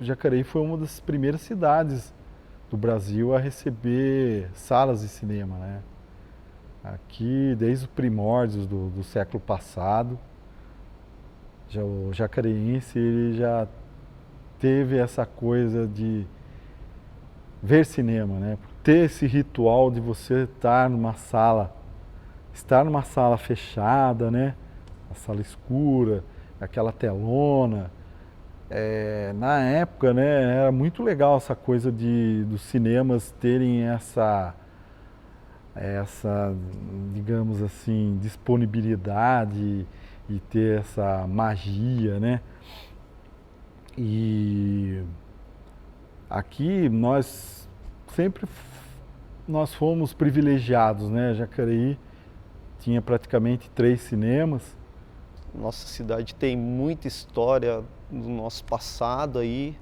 Jacareí foi uma das primeiras cidades do Brasil a receber salas de cinema, né? Aqui, desde os primórdios do século passado, o jacareense ele já teve essa coisa de ver cinema, né? Ter esse ritual de você estar numa sala fechada, né? A sala escura, aquela telona. Na época, né, era muito legal essa coisa dos cinemas terem essa, digamos assim, disponibilidade e ter essa magia, né? E aqui sempre nós fomos privilegiados, né? Jacareí tinha praticamente 3 cinemas. Nossa cidade tem muita história do nosso passado aí,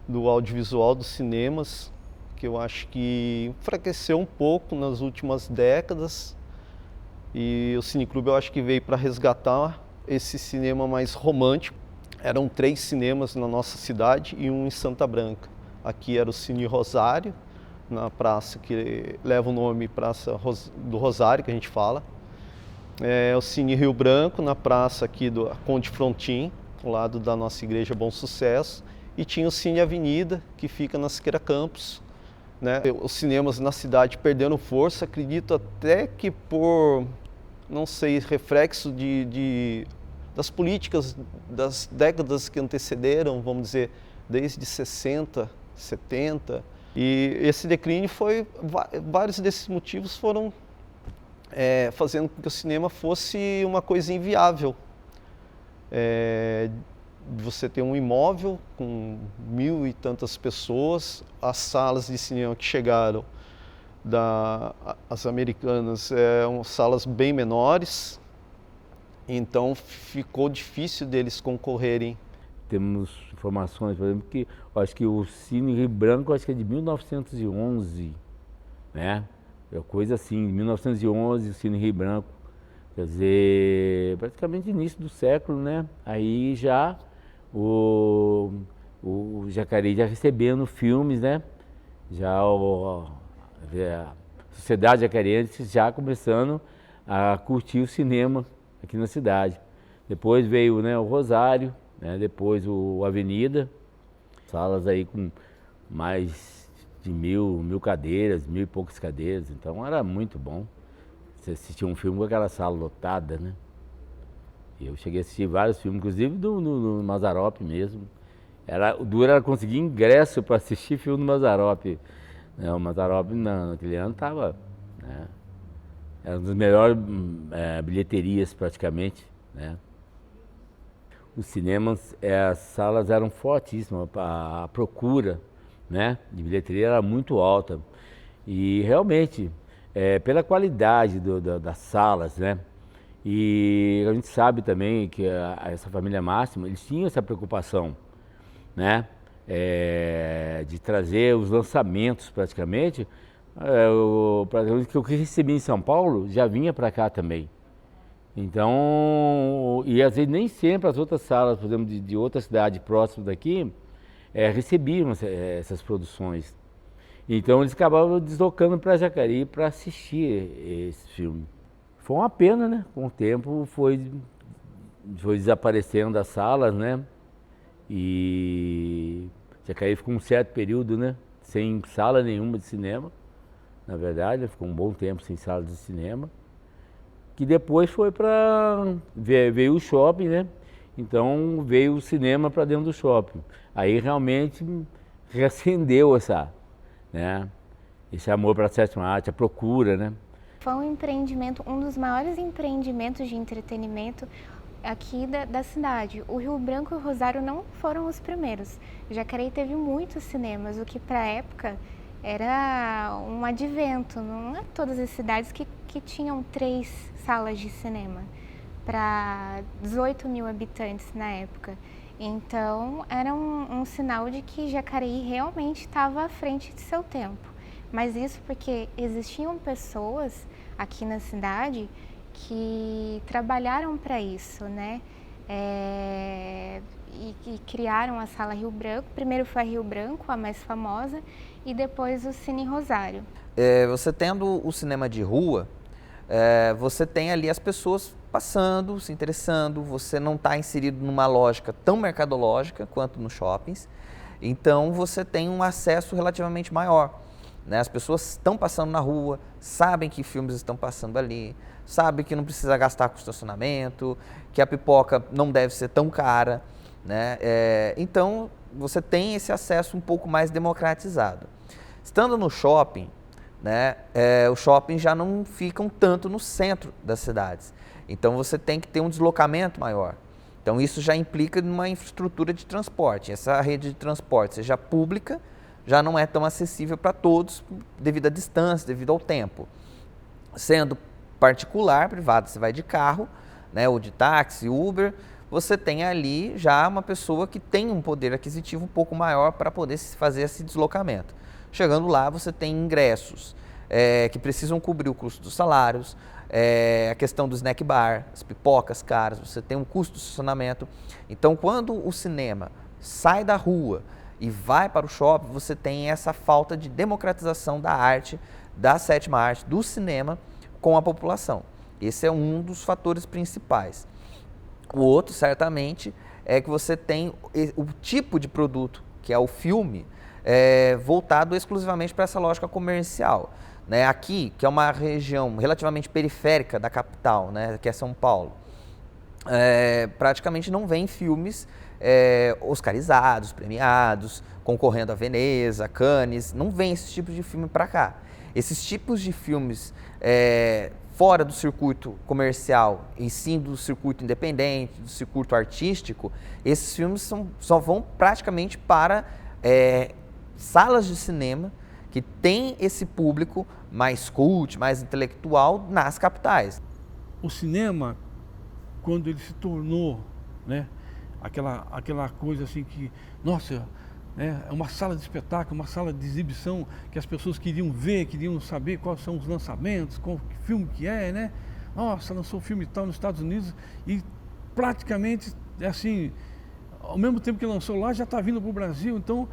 do audiovisual, dos cinemas, que eu acho que enfraqueceu um pouco nas últimas décadas. E o Cineclube eu acho que veio para resgatar esse cinema mais romântico. Eram 3 cinemas na nossa cidade e um em Santa Branca. Aqui era o Cine Rosário, na praça que leva o nome Praça do Rosário, que a gente fala. O Cine Rio Branco, na praça aqui do Conde Frontin, ao lado da nossa igreja Bom Sucesso. E tinha o Cine Avenida, que fica na Siqueira Campos, né? Os cinemas na cidade perderam força, acredito até que por, não sei, reflexo das políticas das décadas que antecederam, vamos dizer, desde 60, 70. E esse declínio vários desses motivos foram fazendo com que o cinema fosse uma coisa inviável. Você ter um imóvel com 1000 e tantas pessoas, as salas de cinema que chegaram as americanas eram salas bem menores, então ficou difícil deles concorrerem. Temos informações, por exemplo, que eu acho que o Cine Rio Branco acho que é de 1911, né? É coisa assim, 1911, o Cine Rio Branco, quer dizer, praticamente início do século, né? Aí já o Jacareí já recebendo filmes, né? Já a sociedade jacareiense já começando a curtir o cinema aqui na cidade. Depois veio, né, o Rosário, né? Depois o Avenida, salas aí com mais de 1000 cadeiras, 1000 e poucas cadeiras, então era muito bom. Você assistia um filme com aquela sala lotada, né? Eu cheguei a assistir vários filmes, inclusive no Mazzaropi mesmo. O duro era conseguir ingresso para assistir filme do Mazzaropi. O Mazzaropi naquele ano estava, né? Era uma das melhores bilheterias praticamente, né? Os cinemas, as salas eram fortíssimas, a procura, né, de bilheteria era muito alta. E realmente, pela qualidade das salas, né? E a gente sabe também que essa família Máximo, eles tinham essa preocupação, né? De trazer os lançamentos praticamente. O que recebia em São Paulo já vinha para cá também. Então, e às vezes nem sempre as outras salas, por exemplo, de outra cidade próxima daqui, recebiam essas produções. Então eles acabavam deslocando para Jacareí para assistir esse filme. Foi uma pena, né? Com o tempo foi desaparecendo as salas, né? E Jacareí ficou um certo período, né? Sem sala nenhuma de cinema. Na verdade, ficou um bom tempo sem sala de cinema. Que depois foi veio o shopping, né? Então veio o cinema para dentro do shopping. Aí realmente reacendeu né? Esse amor para a sétima arte, a procura, né? Foi um empreendimento, um dos maiores empreendimentos de entretenimento aqui da cidade. O Rio Branco e o Rosário não foram os primeiros. Jacareí teve muitos cinemas, o que para a época era um advento. Não é todas as cidades que tinham 3 salas de cinema para 18 mil habitantes na época. Então era um sinal de que Jacareí realmente estava à frente de seu tempo. Mas isso porque existiam pessoas aqui na cidade que trabalharam para isso, né? e criaram a Sala Rio Branco. Primeiro foi a Rio Branco, a mais famosa, e depois o Cine Rosário. Você tendo o cinema de rua, você tem ali as pessoas passando, se interessando, você não está inserido numa lógica tão mercadológica quanto nos shoppings, então você tem um acesso relativamente maior. Né? As pessoas estão passando na rua, sabem que filmes estão passando ali, sabem que não precisa gastar com estacionamento, que a pipoca não deve ser tão cara, né? Então você tem esse acesso um pouco mais democratizado. Estando no shopping, né, os shoppings já não ficam tanto no centro das cidades, então você tem que ter um deslocamento maior. Então isso já implica numa infraestrutura de transporte. Essa rede de transporte, seja pública, já não é tão acessível para todos devido à distância, devido ao tempo. Sendo particular, privado, você vai de carro, né, ou de táxi, Uber, você tem ali já uma pessoa que tem um poder aquisitivo um pouco maior para poder fazer esse deslocamento. Chegando lá, você tem ingressos que precisam cobrir o custo dos salários, a questão do snack bar, as pipocas caras, você tem um custo de estacionamento. Então, quando o cinema sai da rua e vai para o shopping, você tem essa falta de democratização da arte, da sétima arte, do cinema com a população. Esse é um dos fatores principais. O outro, certamente, é que você tem o tipo de produto, que é o filme, voltado exclusivamente para essa lógica comercial. Né? Aqui, que é uma região relativamente periférica da capital, né? Que é São Paulo, praticamente não vem filmes oscarizados, premiados, concorrendo a Veneza, Cannes, não vem esse tipo de filme para cá. Esses tipos de filmes fora do circuito comercial e sim do circuito independente, do circuito artístico, esses filmes só vão praticamente para salas de cinema que tem esse público mais cult, mais intelectual nas capitais. O cinema, quando ele se tornou, né, aquela coisa assim que, nossa, é uma sala de espetáculo, uma sala de exibição que as pessoas queriam ver, queriam saber quais são os lançamentos, qual filme que né? Nossa, lançou um filme tal nos Estados Unidos e praticamente, assim, ao mesmo tempo que lançou lá, já está vindo para o Brasil, então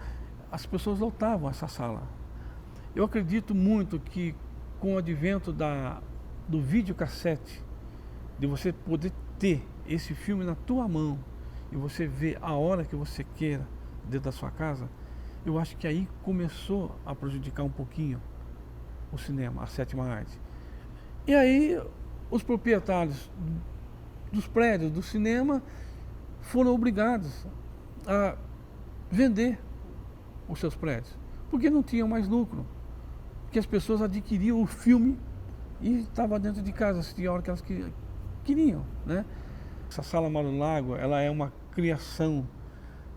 as pessoas lotavam essa sala. Eu acredito muito que com o advento do videocassete, de você poder ter esse filme na tua mão e você ver a hora que você queira dentro da sua casa, eu acho que aí começou a prejudicar um pouquinho o cinema, a sétima arte. E aí os proprietários dos prédios do cinema foram obrigados a vender os seus prédios, porque não tinham mais lucro, porque as pessoas adquiriam o filme e estavam dentro de casa, assistia a hora que elas queriam, né? Essa Sala Mário Lago, ela é uma criação,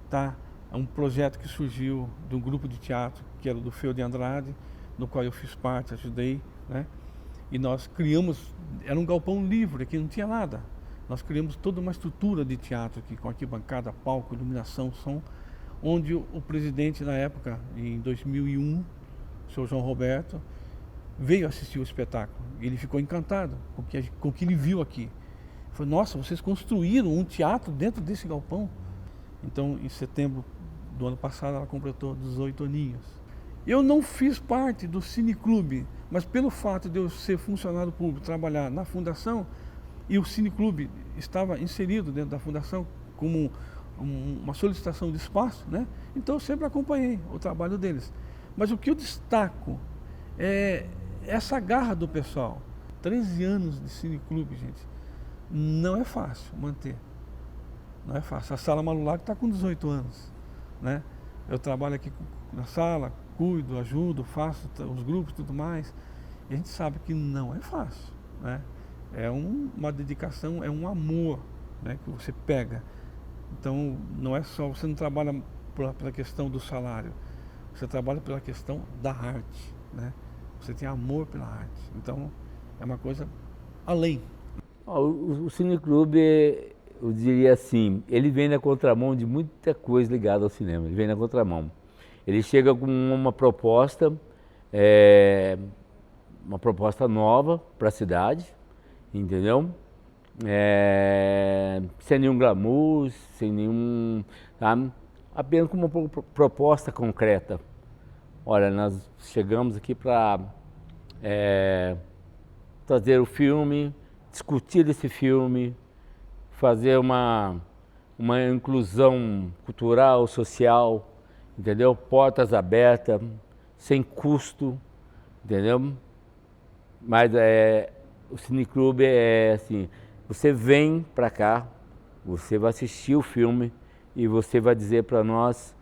tá? É um projeto que surgiu de um grupo de teatro, que era do Feu de Andrade, no qual eu fiz parte, ajudei, né? E nós criamos, era um galpão livre, aqui não tinha nada. Nós criamos toda uma estrutura de teatro aqui, com arquibancada, palco, iluminação, som, onde o presidente na época, em 2001, o senhor João Roberto, veio assistir o espetáculo. Ele ficou encantado com o que ele viu aqui. Ele falou, nossa, vocês construíram um teatro dentro desse galpão? Então, em setembro do ano passado, ela completou 18 aninhos. Eu não fiz parte do cineclube, mas pelo fato de eu ser funcionário público, trabalhar na fundação, e o cineclube estava inserido dentro da fundação como uma solicitação de espaço, né? Então eu sempre acompanhei o trabalho deles. Mas o que eu destaco é essa garra do pessoal. 13 anos de cineclube, gente, não é fácil manter. Não é fácil. A Sala Mário Lago está com 18 anos, né? Eu trabalho aqui na sala, cuido, ajudo, faço os grupos e tudo mais. E a gente sabe que não é fácil, né? É uma dedicação, é um amor, né, que você pega. Então, não é só, você não trabalha pela questão do salário, você trabalha pela questão da arte, né? Você tem amor pela arte. Então, é uma coisa além. O cineclube, eu diria assim, ele vem na contramão de muita coisa ligada ao cinema, ele vem na contramão. Ele chega com uma proposta nova para a cidade, entendeu? sem nenhum glamour, sem nenhum... Tá? Apenas com uma proposta concreta. Olha, nós chegamos aqui para trazer o filme, discutir esse filme, fazer uma inclusão cultural, social, entendeu? Portas abertas, sem custo, entendeu? Mas o Cineclube é assim, você vem para cá, você vai assistir o filme e você vai dizer para nós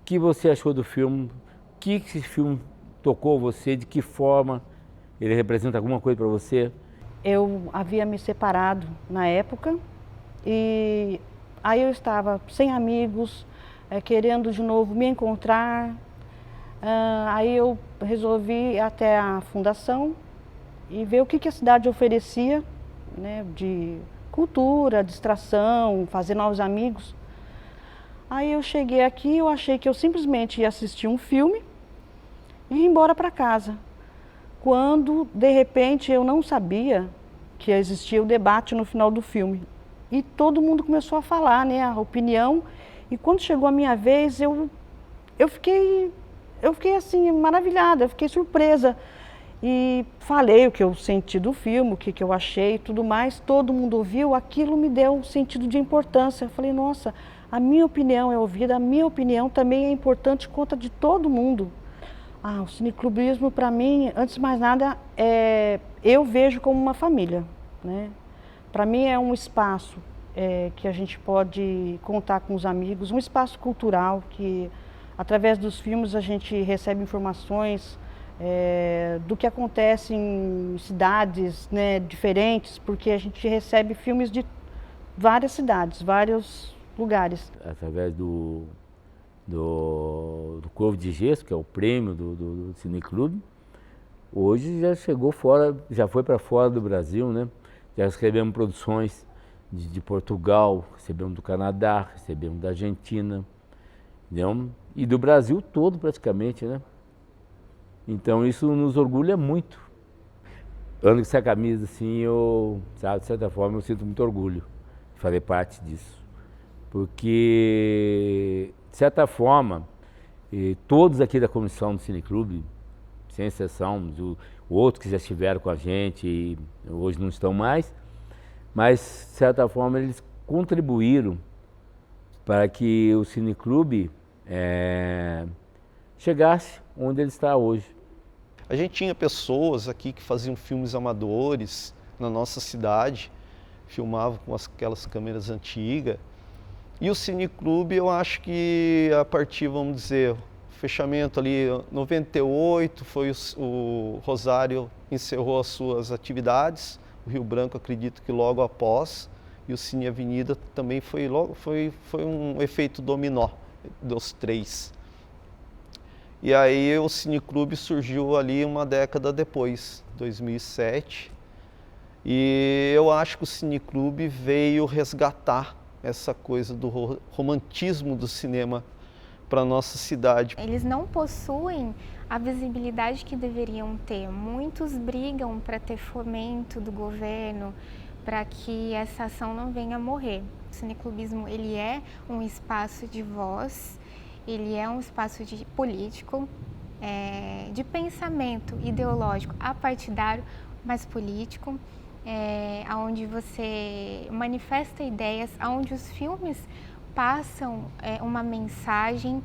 o que você achou do filme, o que esse filme tocou você, de que forma ele representa alguma coisa para você. Eu havia me separado na época e aí eu estava sem amigos, querendo de novo me encontrar. Aí eu resolvi ir até a fundação e ver o que a cidade oferecia, né, de cultura, distração, fazer novos amigos. Aí eu cheguei aqui, eu achei que eu simplesmente ia assistir um filme e ir embora para casa. Quando, de repente, eu não sabia que existia o debate no final do filme. E todo mundo começou a falar, né, a opinião. E quando chegou a minha vez, eu fiquei assim, maravilhada, eu fiquei surpresa. E falei o que eu senti do filme, o que eu achei e tudo mais. Todo mundo ouviu, aquilo me deu um sentido de importância. Eu falei, nossa, a minha opinião é ouvida, a minha opinião também é importante, conta de todo mundo. O cineclubismo, para mim, antes de mais nada, eu vejo como uma família, né? Para mim é um espaço que a gente pode contar com os amigos, um espaço cultural que, através dos filmes, a gente recebe informações do que acontece em cidades, né, diferentes, porque a gente recebe filmes de várias cidades, vários lugares. Através do Corvo de Gesso, que é o prêmio do Cineclube, hoje já chegou fora, já foi para fora do Brasil, né? Já recebemos produções de Portugal, recebemos do Canadá, recebemos da Argentina, entendeu? E do Brasil todo praticamente, né? Então isso nos orgulha muito. Ando com essa camisa assim, sabe, de certa forma eu sinto muito orgulho de fazer parte disso. Porque, de certa forma, todos aqui da comissão do Cineclube, sem exceção, outros que já estiveram com a gente e hoje não estão mais, mas, de certa forma, eles contribuíram para que o Cineclube chegasse onde ele está hoje. A gente tinha pessoas aqui que faziam filmes amadores na nossa cidade, filmavam com aquelas câmeras antigas. E o Cineclube, eu acho que a partir, vamos dizer, fechamento ali, 98, foi o Rosário encerrou as suas atividades, o Rio Branco acredito que logo após, e o Cine Avenida também foi um efeito dominó dos três. E aí o Cineclube surgiu ali uma década depois, 2007, e eu acho que o Cineclube veio resgatar essa coisa do romantismo do cinema para a nossa cidade. Eles não possuem a visibilidade que deveriam ter. Muitos brigam para ter fomento do governo, para que essa ação não venha a morrer. O cineclubismo, ele é um espaço de voz, ele é um espaço político, de pensamento ideológico apartidário, mas político, onde você manifesta ideias, onde os filmes passam uma mensagem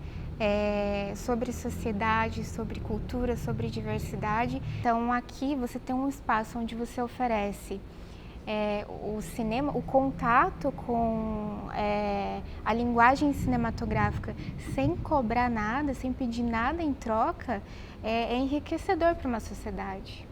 sobre sociedade, sobre cultura, sobre diversidade. Então aqui você tem um espaço onde você oferece o cinema, o contato com a linguagem cinematográfica sem cobrar nada, sem pedir nada em troca, é enriquecedor para uma sociedade.